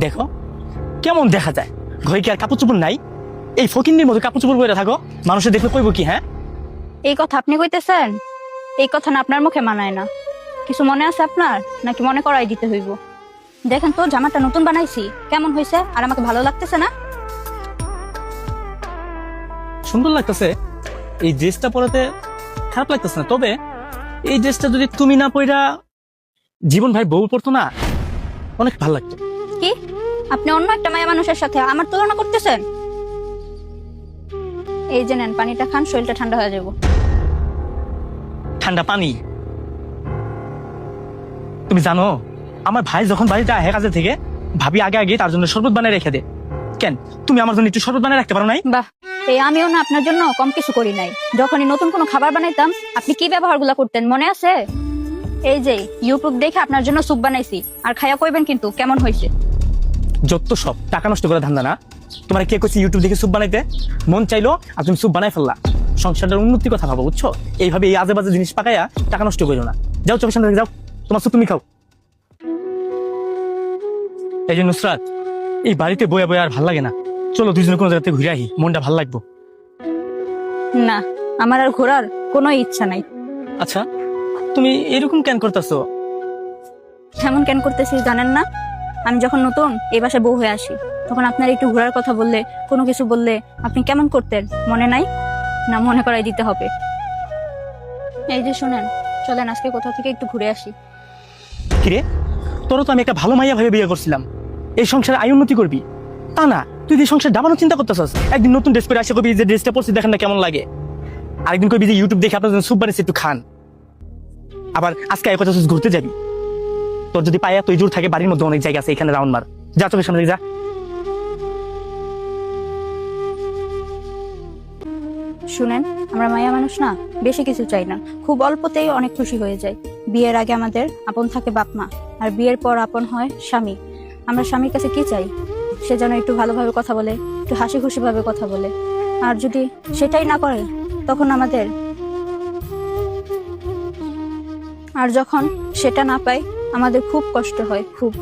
দেখো কেমন দেখা যায়, ঘরে কি আর কাপড় চোপড় নাই? এই ফকিন্নির মতো কাপড় চোপড় পরে থাকো, মানুষের দেখলে কইব কি? হ্যাঁ, এই কথা আপনি কইতেছেন? এই কথা না আপনার মুখে মানায় না। কিছু মনে আছে আপনার, নাকি মনে করাই দিতে হইব? দেখেন তো জামাটা নতুন বানাইছি, কেমন হয়েছে? আর আমাকে ভালো লাগতেছে না? সুন্দর লাগতেছে। এই ড্রেসটা পরাতে খারাপ লাগতেছে না, তবে এই ড্রেসটা যদি তুমি না পইরা জীবন ভাই বউ পড়তো না, অনেক ভালো লাগতো। কি আপনি অন্য একটা মায়া মানুষের সাথে আমার তুলনা করতেছেন? এই যে নেন, পানিটা খান, শরীরটা ঠান্ডা হয়ে যাব। ঠান্ডা পানি? তুমি জানো আমার ভাই যখন বাড়িতে আহে কাজে থেকে, ভাবি আগে আগে তার জন্য শরবত বানায় রেখে দে। কেন তুমি আমার জন্য একটু শরবত বানায় রাখতে পারো নাই? বাহ, এই আমিও না আপনার জন্য কম কিছু করি নাই। যখনই নতুন কোনো খাবার বানাইতাম আপনি কি ব্যবহারগুলো করতেন মনে আছে? এই যে ইউটিউব দেখে আপনার জন্য স্যুপ বানাইছি, আর খায়া কইবেন কিন্তু কেমন হয়েছে। যত সব টাকা নষ্ট করে ধান্দা না। তোমার কে কইছে ইউটিউব দেখে স্যুপ বানাইতে? মন চাইলো আর তুমি স্যুপ বানাই ফেললা। সংসারটার উন্নতির কথা ভাবো, বুঝছো? এইভাবে এই আজে বাজে জিনিস পাকাইয়া টাকা নষ্ট করো না। যাও চোখের সামনে থেকে যাও, তোমার স্যুপ তুমি খাও। এই যে নুসরাত, এই বাড়িতে বয়া বয়া আর ভাল লাগে না। চলো দুইজনে কোনো জায়গাতে ঘুরে আহি, মনটা ভাল লাগবো। না, আমার আর ঘোরার কোনো ইচ্ছা নাই। আচ্ছা তুমি এরকম কেন করতেছো? কেমন কেন করতেছি জানেন না? আমি যখন নতুন এই বাসায় বউ হয়ে আসি, তখন আপনার একটু ঘোরার কথা বললে, কোনো কিছু বললে আপনি কেমন করতেন মনে নাই? না মনে করাই দিতে হবে? এই যে শুনেন, চলেন আজকে কোথাও থেকে একটু ঘুরে আসি। কিরে, তোরও তো আমি একটা ভালো মাইয়া ভাবে বিয়ে করছিলাম, এই সংসারে আয় উন্নতি করবি। তা না, তুই যে সংসার ডাবানোর চিন্তা করতেছস। একদিন নতুন ড্রেস পরে আসে কবি যে ড্রেসটা পরছি দেখেন না কেমন লাগে। আরেকদিন কবি যে ইউটিউব দেখে আপনার জন্য স্যুপ বানিয়েছে একটু খান। আবার আজকে এক কথা ঘুরতে যাবি। তোর যদি পায়া তুই জোর থাকে, বাড়ির মধ্যে অনেক জায়গা আছে, এখানে রাউন্ড মার। যা চোখের সামনে যা। শুনেন, আমরা মায়া মানুষ না, বেশি কিছু চাই না, খুব অল্পতেই অনেক খুশি হয়ে যায়। বিয়ের আগে আমাদের আপন থাকে বাপ মা, আর বিয়ের পর আপন হয় স্বামী। আমরা স্বামীর কাছে কি চাই? সে যেন একটু ভালোভাবে কথা বলে, একটু হাসি খুশি ভাবে কথা বলে। আর যদি সেটাই না করে, তখন আর যখন সেটা না পাই, আমাদের খুব কষ্ট হয়, খুব।